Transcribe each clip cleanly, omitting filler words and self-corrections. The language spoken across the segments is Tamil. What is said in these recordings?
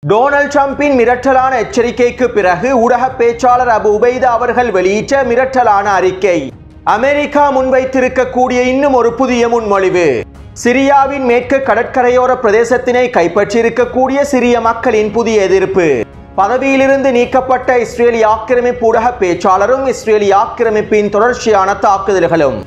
டொனால்ட் ட்ரம்பின் மிரட்டலான எச்சரிக்கைக்கு பிறகு ஊடக பேச்சாளர் அபு உபைதா அவர்கள் வெளியிட்ட மிரட்டலான அறிக்கை. அமெரிக்கா முன்வைத்திருக்கக்கூடிய இன்னும் ஒரு புதிய முன்மொழிவு. சிரியாவின் மேற்கு கடற்கரையோர பிரதேசத்தினை கைப்பற்றியிருக்கக்கூடிய சிரிய மக்களின் புதிய எதிர்ப்பு. பதவியிலிருந்து நீக்கப்பட்ட இஸ்ரேலிய ஆக்கிரமிப்பு ஊடக பேச்சாளரும் இஸ்ரேலிய ஆக்கிரமிப்பின் தொடர்ச்சியான தாக்குதல்களும்.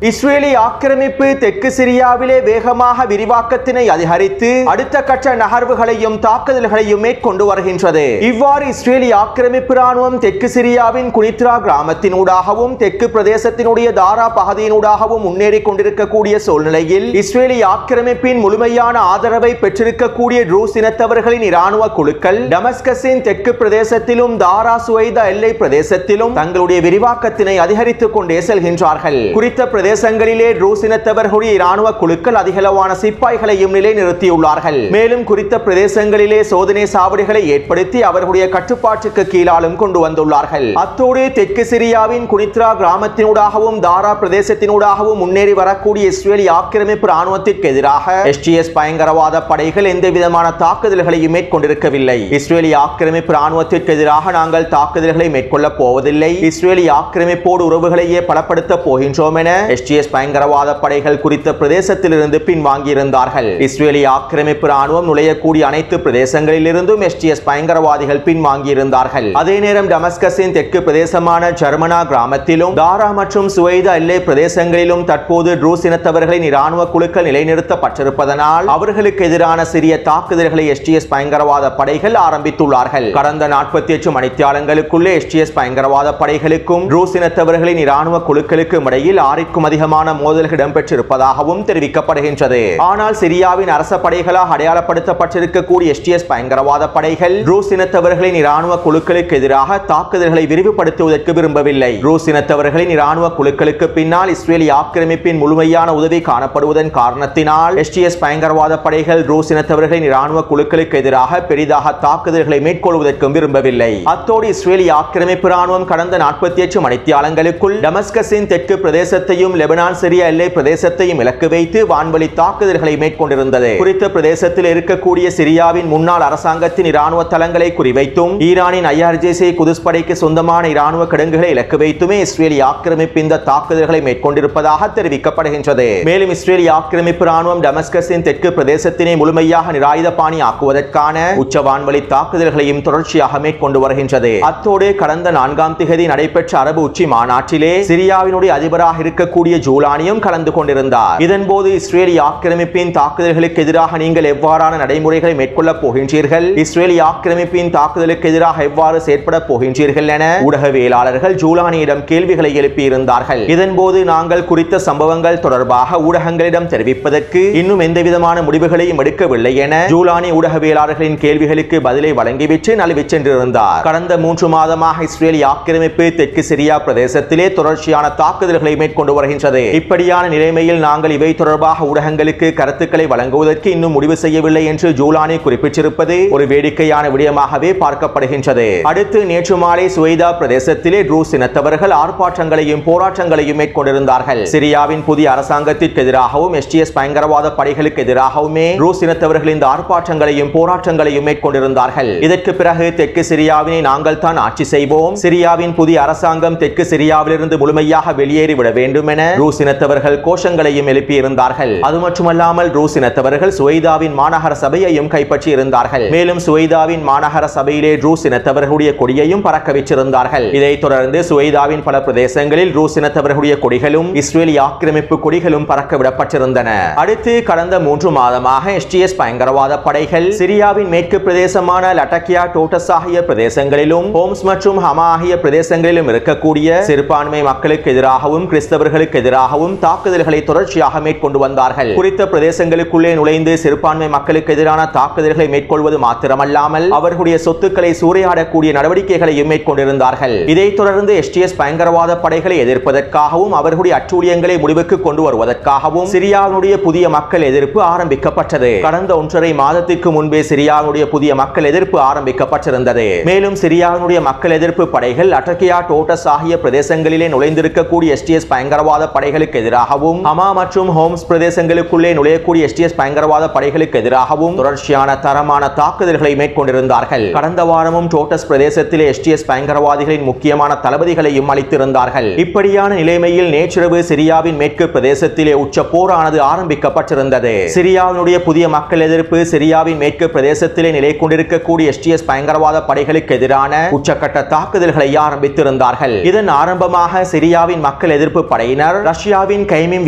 இஸ்ரேலிய ஆக்கிரமிப்பு தெற்கு சிரியாவிலே வேகமாக விரிவாக்கத்தினை அதிகரித்து அடுத்த கட்ட நகர்வுகளையும் தாக்குதல்களையும் மேற்கொண்டு வருகின்றது. இவ்வாறு இஸ்ரேலிய ஆக்கிரமிப்பு ராணுவம் தெற்கு சிரியாவின் குனித்ரா கிராமத்தினூடாகவும் தெற்கு பிரதேசத்தினுடைய தாரா பகுதியினூடாகவும் முன்னேறி கொண்டிருக்கக்கூடிய சூழ்நிலையில் இஸ்ரேலிய ஆக்கிரமிப்பின் முழுமையான ஆதரவை பெற்றிருக்கக்கூடிய ட்ரூஸ் இனத்தவர்களின் இராணுவ குழுக்கள் டமஸ்கஸின் தெற்கு பிரதேசத்திலும் தாரா சுவைதா எல்லை பிரதேசத்திலும் தங்களுடைய விரிவாக்கத்தினை அதிகரித்துக் கொண்டே செல்கின்றார்கள். குறித்த பிரதேசங்களிலே ட்ரூஸ் இனத்தவர்களுடைய இராணுவ குழுக்கள் அதிகளவான சிப்பாய்களையும் நிலைநிறுத்தியுள்ளார்கள். மேலும் குறித்த பிரதேசங்களிலே சோதனை சாவடிகளை ஏற்படுத்தி அவர்களுடைய கட்டுப்பாட்டுக்கு கீழாலும் கொண்டு வந்துள்ளார்கள். அத்தோடு தெற்கு சிரியாவின் குனித்ரா கிராமத்தினூடாகவும் தாரா பிரதேசத்தினூடாகவும் முன்னேறி வரக்கூடிய இஸ்ரேலிய ஆக்கிரமிப்பு ராணுவத்திற்கு எதிராக எஸ்டிஎஸ் பயங்கரவாத படைகள் எந்த விதமான தாக்குதல்களையும் மேற்கொண்டிருக்கவில்லை. இஸ்ரேலிய ஆக்கிரமிப்பு ராணுவத்திற்கு எதிராக நாங்கள் தாக்குதல்களை மேற்கொள்ளப் போவதில்லை, இஸ்ரேலிய ஆக்கிரமிப்போடு உறவுகளையே பலப்படுத்த போகின்றோம் என எஸ்டிஎஸ் பயங்கரவாத படைகள் குறித்த பிரதேசத்திலிருந்து பின்வாங்கியிருந்தார்கள். இஸ்ரேலிய ஆக்கிரமிப்பு ராணுவம் நுழையக்கூடிய அனைத்து பிரதேசங்களிலிருந்தும் எஸ்டிஎஸ் பயங்கரவாதிகள் பின்வாங்கியிருந்தார்கள். அதே நேரம் டமஸ்கஸின் தெற்கு பிரதேசமான ஜர்மனா கிராமத்திலும் தாரா மற்றும் சுவைதா எல்லை பிரதேசங்களிலும் தற்போது ட்ரூஸ் இனத்தவர்களின் இராணுவ குழுக்கள் நிலைநிறுத்தப்பட்டிருப்பதனால் அவர்களுக்கு எதிரான சிறிய தாக்குதல்களை எஸ்டிஎஸ் பயங்கரவாத படைகள் ஆரம்பித்துள்ளார்கள். கடந்த 48 மணித்தியாலங்களுக்குள்ளே எஸ்டிஎஸ் பயங்கரவாத படைகளுக்கும் ட்ரூஸ் இனத்தவர்களின் இராணுவ குழுக்களுக்கும் இடையில் அதிகமான மோதல்கள் இடம்பெற்றிருப்பதாகவும் தெரிவிக்கப்படுகின்றது. ஆனால் சிரியாவின் அரச படைகளால் அடையாளப்படுத்தப்பட்டிருக்கக்கூடிய எஸ்டிஎஸ் பயங்கரவாத படைகள் ட்ரூஸ் இனத்தவர்களின் இராணுவ குழுக்களுக்கு எதிராக தாக்குதல்களை விரிவுபடுத்துவதற்கு விரும்பவில்லை. ட்ரூஸ் இனத்தவர்களின் இராணுவ குழுக்களுக்கு பின்னால் இஸ்ரேலிய ஆக்கிரமிப்பின் முழுமையான உதவி காணப்படுவதன் காரணத்தினால் எஸ்டிஎஸ் பயங்கரவாத படைகள் ட்ரூஸ் இனத்தவர்களின் இராணுவ குழுக்களுக்கு எதிராக பெரிதாக தாக்குதல்களை மேற்கொள்வதற்கும் விரும்பவில்லை. அத்தோடு இஸ்ரேலிய ஆக்கிரமிப்பு ராணுவம் கடந்த 48 மணித்தியாலங்களுக்குள் டமஸ்கஸின் தெற்கு பிரதேசத்தையும் லெபனான் சிரியா எல்லை பிரதேசத்தையும் இலக்கு வைத்து வான்வழி தாக்குதல்களை மேற்கொண்டிருந்தது. குறித்த பிரதேசத்தில் இருக்கக்கூடிய சிரியாவின் முன்னாள் அரசாங்கத்தின் இராணுவ தளங்களை குறிவைத்தும் ஈரானின் ஐஆர்ஜிசி குதுஸ் படைக்கு சொந்தமான இராணுவ கிடங்குகளை இலக்கு வைத்துமே இஸ்ரேலிய ஆக்கிரமிப்பு இந்த தாக்குதல்களை மேற்கொண்டிருப்பதாக தெரிவிக்கப்படுகின்றது. மேலும் இஸ்ரேலிய ஆக்கிரமிப்பு ராணுவம் டமஸ்கஸின் தெற்கு பிரதேசத்தினை முழுமையாக நிராயுதபாணி ஆக்குவதற்கான உச்ச வான்வழி தாக்குதல்களையும் தொடர்ச்சியாக மேற்கொண்டு வருகின்றது. அத்தோடு கடந்த 4ஆம் திகதி நடைபெற்ற அரபு உச்சி மாநாட்டிலே சிரியாவினுடைய அதிபராக இருக்கக்கூடிய ஜூலானியும் கலந்து கொண்டிருந்தார். இதன்போது இஸ்ரேலிய ஆக்கிரமிப்பின் தாக்குதல்களுக்கு எதிராக நீங்கள் எவ்வாறான நடைமுறைகளை மேற்கொள்ளப் போகின்றீர்கள், இஸ்ரேலிய ஆக்கிரமிப்பின் தாக்குதலுக்கு எதிராக எவ்வாறு செயற்பட போகின்றீர்கள் என ஊடகவியலாளர்கள் ஜூலானியிடம் கேள்விகளை எழுப்பியிருந்தார்கள். இதன்போது நாங்கள் குறித்த சம்பவங்கள் தொடர்பாக ஊடகங்களிடம் தெரிவிப்பதற்கு இன்னும் எந்தவிதமான முடிவுகளையும் எடுக்கவில்லை என ஜூலானி ஊடகவியலாளர்களின் கேள்விகளுக்கு பதிலை வழங்கிவிட்டு நழுவி சென்றிருந்தார். கடந்த 3 மாதமாக இஸ்ரேலிய ஆக்கிரமிப்பு தெற்கு சிரியா பிரதேசத்திலே தொடர்ச்சியான தாக்குதல்களை மேற்கொண்டு வருகின்றது. இப்படியான நிலைமையில் நாங்கள் இவை தொடர்பாக ஊடகங்களுக்கு கருத்துக்களை வழங்குவதற்கு இன்னும் முடிவு செய்யவில்லை என்று ஜூலானி குறிப்பிட்டிருப்பது ஒரு வேடிக்கையான விடயமாகவே பார்க்கப்படுகின்றது. அடுத்து நேற்று மாலை சுவைதா பிரதேசத்திலே ட்ரூஸ் இனத்தவர்கள் ஆர்ப்பாட்டங்களையும் போராட்டங்களையும் மேற்கொண்டிருந்தார்கள். சிரியாவின் புதிய அரசாங்கத்திற்கு எதிராகவும் எஸ்டிஎஸ் பயங்கரவாத படைகளுக்கு எதிராகவுமே ட்ரூஸ் இனத்தவர்கள் இந்த ஆர்ப்பாட்டங்களையும் போராட்டங்களையும் மேற்கொண்டிருந்தார்கள். இதற்கு பிறகு தெற்கு சிரியாவினை நாங்கள் தான் ஆட்சி செய்வோம், சிரியாவின் புதிய அரசாங்கம் தெற்கு சிரியாவிலிருந்து முழுமையாக வெளியேறிவிட வேண்டும் என ட்ரூஸ் இனத்தவர்கள் கோஷங்களையும் எழுப்பியிருந்தார்கள். அது மட்டுமல்லாமல் ட்ரூஸ் இனத்தவர்கள் சுவைதாவின் மாநகர சபையையும் கைப்பற்றி இருந்தார்கள். மேலும் சுவைதாவின் மாநகர சபையிலே ட்ரூஸ் இனத்தவர்களுடைய கொடியையும் பறக்க வைத்திருந்தார்கள். இதைத் தொடர்ந்து சுவைதாவின் பல பிரதேசங்களில் ட்ரூஸ் இனத்தவர்களுடைய கொடிகளும் இஸ்ரேலிய ஆக்கிரமிப்பு கொடிகளும் பறக்க விடப்பட்டிருந்தன. அடுத்து கடந்த 3 மாதமாக எஸ்டிஎஸ் பயங்கரவாத படைகள் சிரியாவின் மேற்கு பிரதேசமான லட்டக்கியா டோட்டஸ் ஆகிய பிரதேசங்களிலும் ஹோம்ஸ் மற்றும் ஹமா ஆகிய பிரதேசங்களிலும் இருக்கக்கூடிய சிறுபான்மை மக்களுக்கு எதிராகவும் கிறிஸ்தவர்களுக்கு மக்களுக்கு எதிராகவும் தாக்குதல்களை தொடர்ச்சியாக மேற்கொண்டு வந்தார்கள். குறித்த பிரதேசங்களுக்குள்ளே நுழைந்து சிறுபான்மை மக்களுக்கு எதிரான தாக்குதல்களை மேற்கொள்வது மாத்திரமல்லாமல் அவர்களுடைய சொத்துக்களை சூறையாடக்கூடிய நடவடிக்கைகளையும் மேற்கொண்டிருந்தார்கள். இதைத் தொடர்ந்து எஸ்டிஎஸ் பயங்கரவாத படைகளை எதிர்ப்பதற்காகவும் அவர்களுடைய அட்டூழியங்களை முடிவுக்கு கொண்டு வருவதற்காகவும் சிரியாவினுடைய புதிய மக்கள் எதிர்ப்பு ஆரம்பிக்கப்பட்டது. கடந்த 1.5 மாதத்திற்கு முன்பே சிரியாவினுடைய புதிய மக்கள் எதிர்ப்பு ஆரம்பிக்கப்பட்டிருந்தது. மேலும் சிரியாவினுடைய மக்கள் எதிர்ப்பு படைகள் லட்டக்கியா, டோட்டஸ் ஆகிய பிரதேசங்களிலே நுழைந்திருக்கக்கூடிய எஸ்டிஎஸ் பயங்கரவாத படைகளுக்கு எதிராகவும் ஹமா மற்றும் ஹோம்ஸ் பிரதேசங்களுக்குள்ளே நுழையக்கூடிய எஸ்டிஎஸ் பயங்கரவாத படைகளுக்கு எதிராகவும் தொடர்ச்சியான தரமான தாக்குதல்களை மேற்கொண்டிருந்தார்கள். கடந்த வாரமும் டோட்டஸ் பிரதேசத்திலே எஸ்டிஎஸ் பயங்கரவாதிகளின் முக்கியமான தளபதிகளையும் அளித்திருந்தார்கள். இப்படியான நிலைமையில் நேற்றிரவு சிரியாவின் மேற்கு பிரதேசத்திலே உச்ச போரானது ஆரம்பிக்கப்பட்டிருந்தது. சிரியாவினுடைய புதிய மக்கள் எதிர்ப்பு சிரியாவின் மேற்கு பிரதேசத்திலே நிலை கொண்டிருக்கக்கூடிய எஸ்டிஎஸ் பயங்கரவாத படைகளுக்கு எதிரான உச்சக்கட்ட தாக்குதல்களை ஆரம்பித்திருந்தார்கள். இதன் ஆரம்பமாக சிரியாவின் மக்கள் எதிர்ப்பு படையினர் ரஷ்யாவின் கைமிம்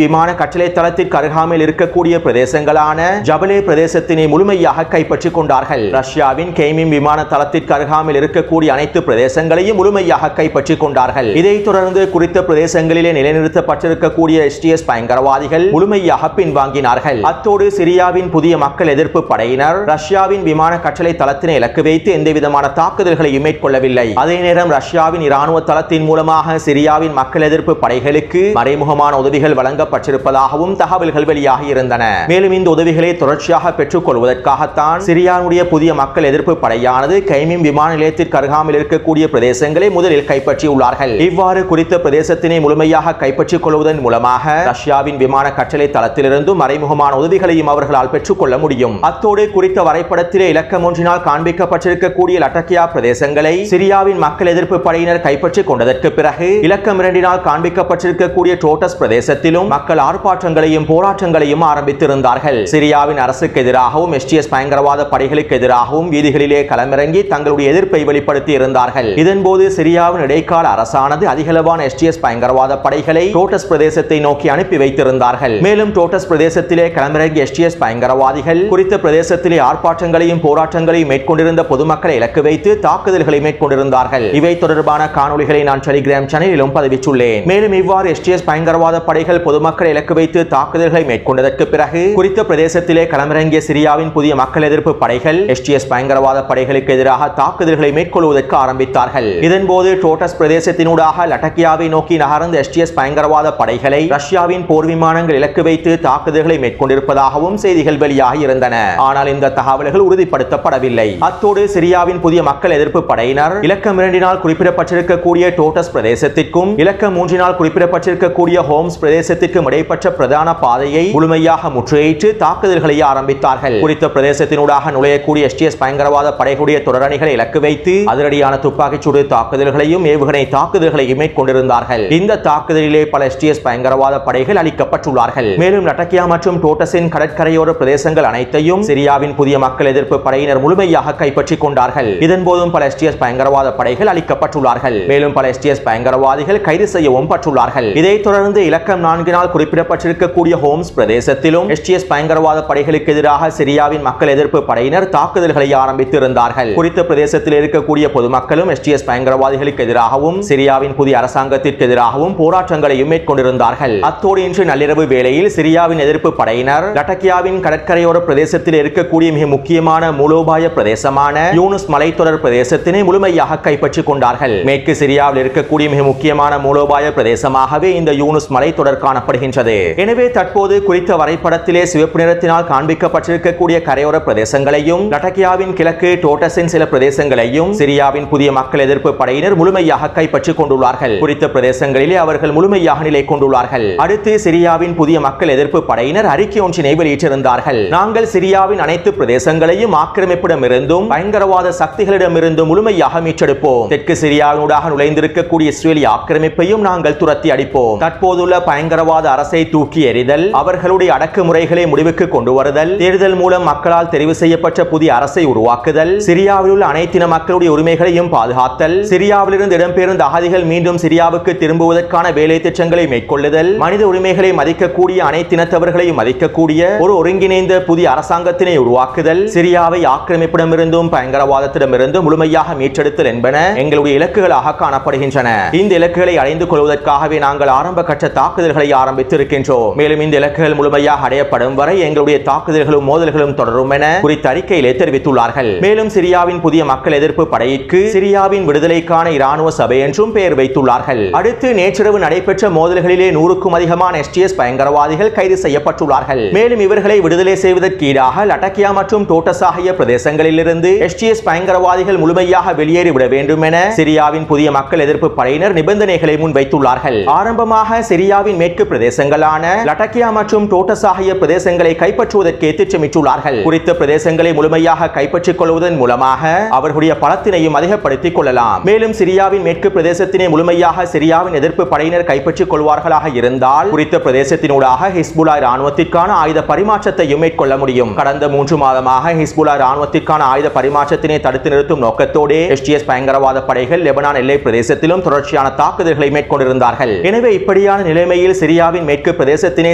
விமான கட்டளை தளத்திற்கு அருகாமையில் இருக்கக்கூடிய பிரதேசங்களான ஜபலே பிரதேசத்தினை முழுமையாக கைப்பற்றிக் கொண்டார்கள். ரஷ்யாவின் கைமிம் விமான தளத்திற்கு அருகாமையில் இருக்கக்கூடிய அனைத்து பிரதேசங்களையும் முழுமையாக கைப்பற்றிக் கொண்டார்கள். இதைத் தொடர்ந்து குறித்த பிரதேசங்களிலே நிலைநிறுத்தப்பட்டிருக்கக்கூடிய எஸ்டிஎஸ் பயங்கரவாதிகள் முழுமையாக பின்வாங்கினார்கள். அத்தோடு சிரியாவின் புதிய மக்கள் எதிர்ப்பு படையினர் ரஷ்யாவின் விமான கட்டளை தளத்தினை இலக்கு வைத்து எந்தவிதமான தாக்குதல்களையும் மேற்கொள்ளவில்லை. அதே நேரம் ரஷ்யாவின் இராணுவ தளத்தின் மூலமாக சிரியாவின் மக்கள் எதிர்ப்பு படைகளுக்கு மறைமுகமான உதவிகள் வழங்கப்பட்டிருப்பதாகவும் தகவல்கள் வெளியாகி இருந்தன. மேலும் இந்த உதவிகளை தொடர்ச்சியாக பெற்றுக் கொள்வதற்காகத்தான் சிரியாவுடைய புதிய மக்கள் எதிர்ப்பு படையானது கைமிம் விமான நிலையத்திற்கு அருகாமையில் இருக்கக்கூடிய பிரதேசங்களை முதலில் கைப்பற்றியுள்ளார்கள். இவ்வாறு குறித்த பிரதேசத்தினை முழுமையாக கைப்பற்றிக் கொள்வதன் மூலமாக ரஷ்யாவின் விமான கட்டளை தளத்திலிருந்து மறைமுகமான உதவிகளையும் அவர்களால் பெற்றுக் கொள்ள முடியும். அத்தோடு குறித்த வரைபடத்திலே இலக்கம் ஒன்றினால் காண்பிக்கப்பட்டிருக்கக்கூடிய லட்டக்கியா பிரதேசங்களை சிரியாவின் மக்கள் எதிர்ப்பு படையினர் கைப்பற்றிக் கொண்டதற்கு பிறகு இலக்கம் 2 காண்பிக்கப்பட்டிருக்கக்கூடிய டோட்டஸ் பிரதேசத்திலும் மக்கள் ஆர்ப்பாட்டங்களையும் போராட்டங்களையும் ஆரம்பித்திருந்தார்கள். சிரியாவின் அரசுக்கு எதிராகவும் எஸ்டிஎஸ் பயங்கரவாத படைகளுக்கு எதிராகவும் வீதிகளிலே களமிறங்கி தங்களுடைய எதிர்ப்பை வெளிப்படுத்தி இருந்தார்கள். இதன்போது சிரியாவின் இடைக்கால அரசானது அதிகளவான எஸ்டிஎஸ் பயங்கரவாத படைகளை டோட்டஸ் பிரதேசத்தை நோக்கி அனுப்பி வைத்திருந்தார்கள். மேலும் டோட்டஸ் பிரதேசத்திலே களமிறங்கிய எஸ்டிஎஸ் பயங்கரவாதிகள் குறித்த பிரதேசத்திலே ஆர்ப்பாட்டங்களையும் போராட்டங்களையும் மேற்கொண்டிருந்த பொதுமக்களை இலக்கு வைத்து தாக்குதல்களை மேற்கொண்டிருந்தார்கள். இவை தொடர்பான காணொளிகளை நான் டெலிகிராம் சேனலிலும் பதிவிட்டுள்ளேன். மேலும் இவ்வாறு எஸ்டிஎஸ் பயங்கரவாத படைகள் பொதுமக்களை இலக்கு வைத்து தாக்குதல்களை மேற்கொண்டதற்கு பிறகு குறித்த பிரதேசத்திலே களமிறங்கிய சிரியாவின் புதிய மக்கள் எதிர்ப்பு படைகள் எஸ்டிஎஸ் பயங்கரவாத படைகளுக்கு எதிராக தாக்குதல்களை மேற்கொள்வதற்கு ஆரம்பித்தார்கள். இதன்போது டோட்டஸ் பிரதேசத்தினூடாக லட்டக்கியாவை நோக்கி நகர்ந்த எஸ்டிஎஸ் பயங்கரவாத படைகளை ரஷ்யாவின் போர் விமானங்கள் இலக்கு வைத்து தாக்குதல்களை மேற்கொண்டிருப்பதாகவும் செய்திகள் வெளியாகி இருந்தன. ஆனால் இந்த தகவல்கள் உறுதிப்படுத்தப்படவில்லை. அத்தோடு சிரியாவின் புதிய மக்கள் எதிர்ப்பு படையினர் இலக்கம் 2 குறிப்பிடப்பட்டிருக்கக்கூடிய டோட்டஸ் பிரதேசத்திற்கும் இலக்கம் 3 குறிப்பிடப்பட்டிருக்கக்கூடிய ஹோம்ஸ் பிரதேசத்திற்கும் இடைப்பட்ட பிரதான பாதையை முழுமையாக முற்றுகையிட்டு தாக்குதல்களை ஆரம்பித்தார்கள். குறித்த பிரதேசத்தினூடாக நுழையக்கூடிய எஸ்டிஎஸ் பயங்கரவாத படைகளுடைய தொடரணிகளை இலக்கு வைத்து அதிரடியான துப்பாக்கிச்சூடு தாக்குதல்களையும் ஏவுகணை தாக்குதல்களையும் மேற்கொண்டிருந்தார்கள். இந்த தாக்குதலிலே பல எஸ்டிஎஸ் பயங்கரவாத படைகள் அளிக்கப்பட்டுள்ளார்கள். மேலும் லட்டக்கியா மற்றும் டோட்டஸின் கடற்கரையோர பிரதேசங்கள் அனைத்தையும் சிரியாவின் புதிய மக்கள் எதிர்ப்பு படையினர் முழுமையாக கைப்பற்றிக் கொண்டார்கள். இதன்போதும் பல எஸ்டிஎஸ் பயங்கரவாத படைகள் அளிக்கப்பட்டுள்ளார்கள். மேலும் பல எஸ்டிஎஸ் பயங்கரவாதிகள் கைது செய்யவும் பட்டுள்ளார்கள். இதைத் தொடர்ந்து இலக்கம் 4 குறிப்பிடப்பட்டிருக்கக்கூடிய ஹோம்ஸ் பிரதேசத்திலும் எஸ்டிஎஸ் பயங்கரவாத படைகளுக்கு எதிராக சிரியாவின் மக்கள் எதிர்ப்பு படையினர் தாக்குதல்களை ஆரம்பித்திருந்தார்கள். குறித்த பிரதேசத்தில் இருக்கக்கூடிய பொதுமக்களும் எஸ்டிஎஸ் பயங்கரவாதிகளுக்கு எதிராகவும் சிரியாவின் புதிய அரசாங்கத்திற்கு எதிராகவும் போராட்டங்களையும் மேற்கொண்டிருந்தார்கள். அத்தோடு இன்று நள்ளிரவு வேளையில் சிரியாவின் எதிர்ப்பு படையினர் லட்டக்கியாவின் கடற்கரையோர பிரதேசத்தில் இருக்கக்கூடிய மிக முக்கியமான மூலோபாய பிரதேசமான யூனுஸ் மலைத்தொடர் பிரதேசத்தினை முழுமையாக கைப்பற்றிக் கொண்டார்கள். மேற்கு சிரியாவில் இருக்கக்கூடிய மிக முக்கியமான மூலோபாய பிரதேசமாகவே இந்த யூனுஸ் மலைத்தொடர் காணப்படுகின்றது. எனவே தற்போது குறித்த வரைபடத்திலே சிவப்பு நிறத்தினால் காண்பிக்கப்பட்டிருக்கக்கூடிய கரையோர பிரதேசங்களையும் லட்டக்கியாவின் கிழக்கு டோட்டஸின் சில பிரதேசங்களையும் சிரியாவின் புதிய மக்கள் எதிர்ப்பு படையினர் முழுமையாக கைப்பற்றிக் கொண்டுள்ளார்கள். குறித்த பிரதேசங்களிலே அவர்கள் முழுமையாக நிலை கொண்டுள்ளார்கள். அடுத்து சிரியாவின் புதிய மக்கள் எதிர்ப்பு படையினர் அறிக்கை ஒன்றினை வெளியிட்டிருந்தார்கள். நாங்கள் சிரியாவின் அனைத்து பிரதேசங்களையும் ஆக்கிரமிப்பிடமிருந்தும் பயங்கரவாத சக்திகளிடமிருந்தும் முழுமையாக மீட்டெடுப்போம். தெற்கு சிரியாவினூடாக நுழைந்திருக்கக்கூடிய இஸ்ரேலிய ஆக்கிரமிப்பையும் நாங்கள் துரத்தி அடிப்போம். தற்போதுள்ள பயங்கரவாத அரசை தூக்கி எறிதல், அவர்களுடைய அடக்குமுறைகளை முடிவுக்கு கொண்டு வருதல், தேர்தல் மூலம் மக்களால் தெரிவு செய்யப்பட்ட புதிய அரசை உருவாக்குதல், சிரியாவில் உள்ள அனைத்தின மக்களுடைய உரிமைகளையும் பாதுகாத்தல், சிரியாவிலிருந்து இடம்பெயர்ந்த அகதிகள் மீண்டும் சிரியாவுக்கு திரும்புவதற்கான வேலை திட்டங்களை மேற்கொள்ளுதல், மனித உரிமைகளை மதிக்கக்கூடிய அனைத்தினத்தவர்களையும் மதிக்கக்கூடிய ஒரு ஒருங்கிணைந்த புதிய அரசாங்கத்தினை உருவாக்குதல், சிரியாவை ஆக்கிரமிப்பிடமிருந்தும் பயங்கரவாதத்திடமிருந்தும் முழுமையாக மீட்டெடுத்தல் என்பன எங்களுடைய இலக்குகளாக காணப்படுகின்றன. இந்த இலக்குகளை அடைந்து கொள்வதற்காகவே நாங்கள் ஆரம்ப கட்ட தாக்குதல்களை ஆரம்பித்திருக்கின்றோம். மேலும் இந்த இலக்குகள் முழுமையாக அடையப்படும் வரை எங்களுடைய தாக்குதல்களும் மோதல்களும் தொடரும் என குறித்த அறிக்கையிலே தெரிவித்துள்ளார்கள். மேலும் சிரியாவின் புதிய மக்கள் எதிர்ப்பு படைக்கு சிரியாவின் விடுதலைக்கான இராணுவ சபை என்றும் பெயர் வைத்துள்ளார்கள். அடுத்து நேற்றிரவு நடைபெற்ற மோதல்களிலே 100க்கும் அதிகமான STS பயங்கரவாதிகள் கைது செய்யப்பட்டுள்ளார்கள். மேலும் இவர்களை விடுதலை செய்வதற்கு ஈடாக லட்டக்கியா மற்றும் டோட்டஸ் ஆகிய பிரதேசங்களிலிருந்து STS பயங்கரவாதிகள் முழுமையாக வெளியேறிவிட வேண்டும் என சிரியாவின் புதிய மக்கள் எதிர்ப்பு படையினர் நிபந்தனைகளை முன்வைத்துள்ளார்கள். ஆரம்பமாக சிரியாவின் மேற்கு பிரதேசங்களான லட்டக்கியா மற்றும் டோட்டஸ் ஆகிய பிரதேசங்களை கைப்பற்றுவதற்கு திட்டமிட்டுள்ளார்கள். குறித்த பிரதேசங்களை முழுமையாக கைப்பற்றிக் கொள்வதன் மூலமாக அவர்களுடைய பலத்தினையும் அதிகப்படுத்திக் கொள்ளலாம். மேலும் சிரியாவின் மேற்கு பிரதேசத்தினை முழுமையாக சிரியாவின் எதிர்ப்பு படையினர் கைப்பற்றிக் கொள்வார்களாக இருந்தால் குறித்த பிரதேசத்தினூடாக ஹிஸ்புல்லா இராணுவத்திற்கான ஆயுத பரிமாற்றத்தையும் மேற்கொள்ள முடியும். கடந்த 3 மாதமாக ஹிஸ்புல்லா இராணுவத்திற்கான ஆயுத பரிமாற்றத்தினை தடுத்து நிறுத்தும் நோக்கத்தோடு STS பயங்கரவாத படைகள் லெபனான் எல்லை பிரதேசத்திலும் தொடர்ச்சியான தாக்குதல்களை மேற்கொண்டிருந்தார்கள். எனவே இப்படியான நிலைமையில் சிரியாவின் மேற்கு பிரதேசத்தினை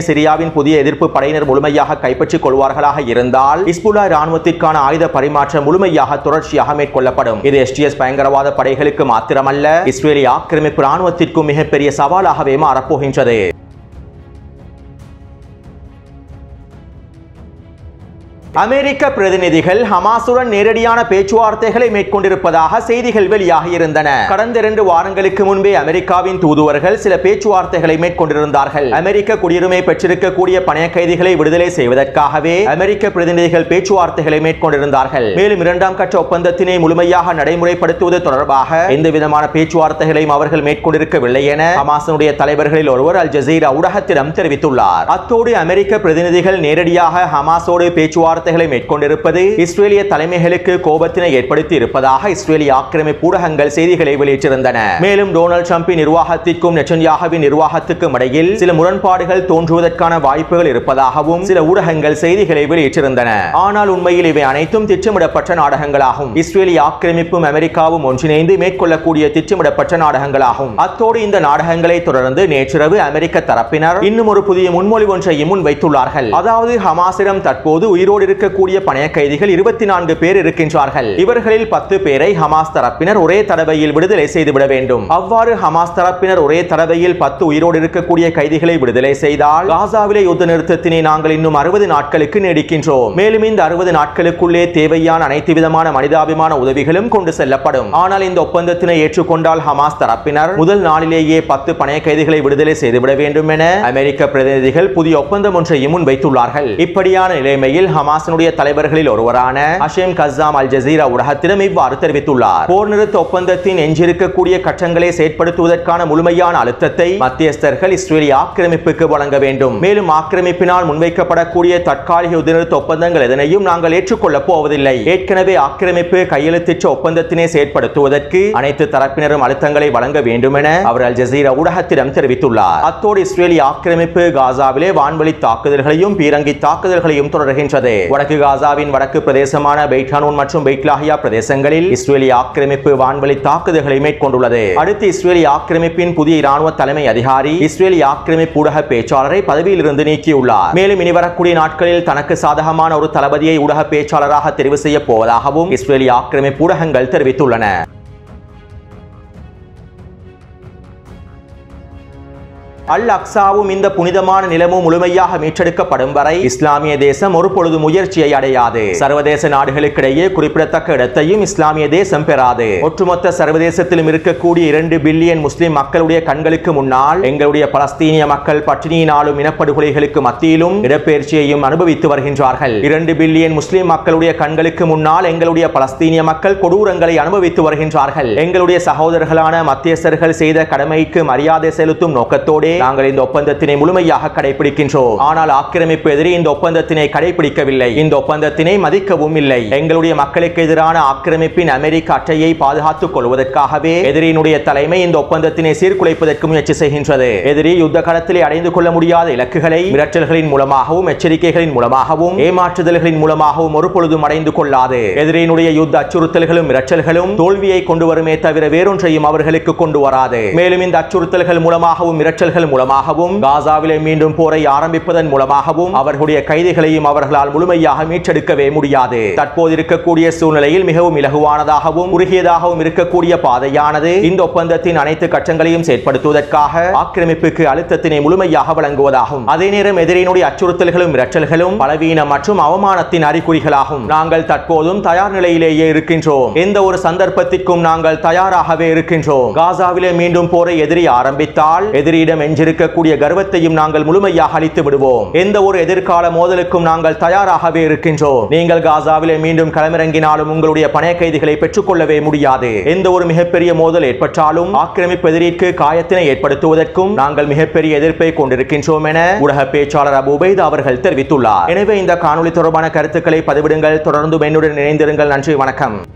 சிரியாவின் புதிய எதிர்ப்பு படையினர் முழுமையாக கைப்பற்றிக் கொள்வார்களாக இருந்தால் ஹிஸ்புல்லா இராணுவத்திற்கான ஆயுத பரிமாற்றம் முழுமையாக தொடர்ச்சியாக மேற்கொள்ளப்படும். இது STS பயங்கரவாத படைகளுக்கு மாத்திரமல்ல, இஸ்ரேலிய ஆக்கிரமிப்பு இராணுவத்திற்கும் மிகப்பெரிய சவாலாகவே மாறப்போகின்றது. அமெரிக்க பிரதிநிதிகள் ஹமாஸுடன் நேரடியான பேச்சுவார்த்தைகளை மேற்கொண்டிருப்பதாக செய்திகள் வெளியாகி இருந்தன. கடந்த 2 வாரங்களுக்கு முன்பே அமெரிக்காவின் தூதுவர்கள் சில பேச்சுவார்த்தைகளை மேற்கொண்டிருந்தார்கள். அமெரிக்க குடியுரிமை பெற்றிருக்கக்கூடிய பணைய கைதிகளை விடுதலை செய்வதற்காகவே அமெரிக்க பிரதிநிதிகள் பேச்சுவார்த்தைகளை மேற்கொண்டிருந்தார்கள். மேலும் 2ஆம் கட்ட ஒப்பந்தத்தினை முழுமையாக நடைமுறைப்படுத்துவது தொடர்பாக எந்த விதமான பேச்சுவார்த்தைகளையும் அவர்கள் மேற்கொண்டிருக்கவில்லை என ஹமாஸுடைய தலைவர்களில் ஒருவர் அல் ஜசீரா ஊடகத்திடம் தெரிவித்துள்ளார். அத்தோடு அமெரிக்க பிரதிநிதிகள் நேரடியாக ஹமாஸோடு பேச்சுவார்த்தை மேற்கொண்டிருப்பது இஸ்ரேலிய தலைமைகளுக்கு கோபத்தினை ஏற்படுத்தி இருப்பதாக இஸ்ரேலிய ஆக்கிரமிப்பு ஊடகங்கள் செய்திகளை வெளியிட்டிருந்தன. மேலும் டொனால்ட் ட்ரம்பின் நிர்வாகத்திற்கும் நெட்டன்யாகுவின் நிர்வாகத்துக்கும் இடையில் சில முரண்பாடுகள் தோன்றுவதற்கான வாய்ப்புகள் இருப்பதாகவும் சில ஊடகங்கள் செய்திகளை வெளியிட்டிருந்தன. ஆனால் உண்மையில் இவை அனைத்தும் திட்டமிடப்பட்ட நாடகங்களாகும். இஸ்ரேலிய ஆக்கிரமிப்பும் அமெரிக்காவும் ஒன்றிணைந்து மேற்கொள்ளக்கூடிய திட்டமிடப்பட்ட நாடகங்களாகும். அத்தோடு இந்த நாடகங்களை தொடர்ந்து நேற்றிரவு அமெரிக்க தரப்பினர் இன்னும் ஒரு புதிய முன்மொழிவு ஒன்றையும் முன்வைத்துள்ளார்கள். அதாவது ஹமாஸிடம் தற்போது உயிரோடு இருக்கக்கூடிய பணைய கைதிகள் 24 பேர் இருக்கின்றார்கள். இவர்களில் 10 பேரை ஹமாஸ் தரப்பினர் ஒரே தடவையில் விடுதலை செய்துவிட வேண்டும். அவ்வாறு ஹமாஸ் தரப்பினர் ஒரே தடவையில் 10 உயிரோடு இருக்கக்கூடிய கைதிகளை விடுதலை செய்தால் காசாவிலே யுத்த நிறுத்தத்தினை நாங்கள் இன்னும் 60 நாட்களுக்கு நீடிக்கின்றோம். மேலும் இந்த 60 நாட்களுக்குள்ளே தேவையான அனைத்து விதமான மனிதாபிமான உதவிகளும் கொண்டு செல்லப்படும். ஆனால் இந்த ஒப்பந்தத்தினை ஏற்றுக்கொண்டால் ஹமாஸ் தரப்பினர் முதல் நாளிலேயே 10 பணைய கைதிகளை விடுதலை செய்துவிட வேண்டும் என அமெரிக்க பிரதிநிதிகள் புதிய ஒப்பந்தம் ஒன்றையும் முன்வைத்துள்ளார்கள். இப்படியான நிலைமையில் ஹமாஸ் தலைவர்களில் ஒருவரான ஹஷேம் கஸ்ஸாம் அல் ஜசீரா ஊடகத்திடம் இவ்வாறு தெரிவித்துள்ளார். போர் நிறுத்த ஒப்பந்தத்தின் எஞ்சியிருக்கக்கூடிய கட்டங்களை செயற்படுத்துவதற்கான முழுமையான அழுத்தத்தை மத்தியஸ்தர்கள் இஸ்ரேலிய ஆக்கிரமிப்புக்கு வழங்க வேண்டும். மேலும் ஆக்கிரமிப்பினால் முன்வைக்கப்படக்கூடிய தற்காலிக யுத்த நிறுத்த ஒப்பந்தங்கள் எதனையும் நாங்கள் ஏற்றுக்கொள்ளப் போவதில்லை. ஏற்கனவே ஆக்கிரமிப்பு கையெழுத்திட்ட ஒப்பந்தத்தினை செயற்படுத்துவதற்கு அனைத்து தரப்பினரும் அழுத்தங்களை வழங்க வேண்டும் என அவர் அல் ஜசீரா ஊடகத்திடம் தெரிவித்துள்ளார். அத்தோடு இஸ்ரேலிய ஆக்கிரமிப்பு காசாவிலே வான்வழி தாக்குதல்களையும் பீரங்கி தாக்குதல்களையும் தொடர்கின்றது. வடக்கு காசாவின் வடக்கு பிரதேசமான பெய்ட் ஹனூன் மற்றும் பெய்ட் லாஹியா பிரதேசங்களில் இஸ்ரேலிய ஆக்கிரமிப்பு வான்வழி தாக்குதல்களை மேற்கொண்டுள்ளது. அடுத்து இஸ்ரேலிய ஆக்கிரமிப்பின் புதிய இராணுவ தலைமை அதிகாரி இஸ்ரேலிய ஆக்கிரமிப்பு ஊடக பேச்சாளரை பதவியிலிருந்து நீக்கியுள்ளார். மேலும் இனி வரக்கூடிய நாட்களில் தனக்கு சாதகமான ஒரு தளபதியை ஊடக பேச்சாளராக தெரிவு செய்ய போவதாகவும் இஸ்ரேலிய ஆக்கிரமிப்பு ஊடகங்கள் தெரிவித்துள்ளன. அல் அக்ஸாவும் இந்த புனிதமான நிலமும் முழுமையாக மீட்டெடுக்கப்படும் வரை இஸ்லாமிய தேசம் ஒரு பொழுது முயற்சியை அடையாது. சர்வதேச நாடுகளுக்கிடையே குறிப்பிடத்தக்க இடத்தையும் இஸ்லாமிய தேசம் பெறாது. ஒட்டுமொத்த சர்வதேசத்திலும் இருக்கக்கூடிய 2 பில்லியன் முஸ்லிம் மக்களுடைய கண்களுக்கு முன்னால் எங்களுடைய பலஸ்தீனிய மக்கள் பட்டினியினாலும் இனப்படுகொலைகளுக்கு மத்தியிலும் இடப்பெயர்ச்சியையும் அனுபவித்து வருகின்றார்கள். 2 பில்லியன் முஸ்லிம் மக்களுடைய கண்களுக்கு முன்னால் எங்களுடைய பலஸ்தீனிய மக்கள் கொடூரங்களை அனுபவித்து வருகின்றார்கள். எங்களுடைய சகோதரர்களான மத்தியஸ்தர்கள் செய்த கடமைக்கு மரியாதை செலுத்தும் நோக்கத்தோடு நாங்கள் இந்த ஒப்பந்தத்தினை முழுமையாக கடைபிடிக்கின்றோம். ஆனால் ஆக்கிரமிப்பு எதிரி இந்த ஒப்பந்தத்தினை கடைபிடிக்கவில்லை. இந்த ஒப்பந்தத்தினை மதிக்கவும் இல்லை. எங்களுடைய மக்களுக்கு எதிரான ஆக்கிரமிப்பின் அமெரிக்க அட்டையை பாதுகாத்துக் கொள்வதற்காகவே எதிரியினுடைய தலைமை இந்த ஒப்பந்தத்தினை சீர்குலைப்பதற்கு முயற்சி செய்கின்றது. எதிரி யுத்த களத்திலே அடைந்து கொள்ள முடியாத இலக்குகளை மிரட்டல்களின் மூலமாகவும் எச்சரிக்கைகளின் மூலமாகவும் ஏமாற்றுதல்களின் மூலமாகவும் ஒரு பொழுதும் அடைந்து கொள்ளாது. எதிரியினுடைய யுத்த அச்சுறுத்தல்களும் மிரட்டல்களும் தோல்வியை கொண்டு வருமே தவிர வேறொன்றையும் அவர்களுக்கு கொண்டு வராது. மேலும் இந்த அச்சுறுத்தல்கள் மூலமாகவும் மிரட்டல்கள் அச்சுறுத்தல்கள் மூலமாகவும் காசாவிலே மீண்டும் போரை ஆரம்பிப்பதன் மூலமாகவும் அவர்களுடைய கைதிகளையும் அவர்களால் முழுமையாக மீட்டெடுக்கவே முடியாது. தற்போது இருக்கக்கூடிய சூழ்நிலையில் மிகவும் இலகுவானதாகவும் குறுகியதாகவும் இருக்கக்கூடிய பாதையானது இந்த ஒப்பந்தத்தின் அனைத்து கட்டங்களையும் செயற்படுத்துவதற்காக ஆக்கிரமிப்புக்கு அழுத்தத்தினை முழுமையாக வழங்குவதாகும். அதே நேரம் எதிரியினுடைய அச்சுறுத்தல்களும் மிரட்டல்களும் பலவீனம் மற்றும் அவமானத்தின் அறிகுறிகளாகும். நாங்கள் தற்போதும் தயார் நிலையிலேயே இருக்கின்றோம். எந்த ஒரு சந்தர்ப்பத்திற்கும் நாங்கள் தயாராகவே இருக்கின்றோம். காசாவிலே மீண்டும் போரை எதிரி ஆரம்பித்தால் எதிரியிடம் எஞ்சிருக்கக்கூடிய கர்வத்தையும் நாங்கள் முழுமையாக அழித்து விடுவோம். எந்த ஒரு எதிர்கால மோதலுக்கும் நாங்கள் தயாராகவே இருக்கின்றோம். நீங்கள் காசாவிலே மீண்டும் களமிறங்கினாலும் உங்களுடைய பணைய கைதிகளை பெற்றுக்கொள்ளவே முடியாது. எந்த ஒரு மிகப்பெரிய மோதல் ஏற்பட்டாலும் ஆக்கிரமிப்பு எதிரிக்கு காயத்தினை ஏற்படுத்துவதற்கும் நாங்கள் மிகப்பெரிய எதிர்ப்பை கொண்டிருக்கின்றோம் என ஊடக பேச்சாளர் அபு உபைத் அவர்கள் தெரிவித்துள்ளார். எனவே இந்த காணொளி தொடர்பான கருத்துக்களை பதிவிடுங்கள். தொடர்ந்து என்னுடன் இணைந்திருங்கள். நன்றி, வணக்கம்.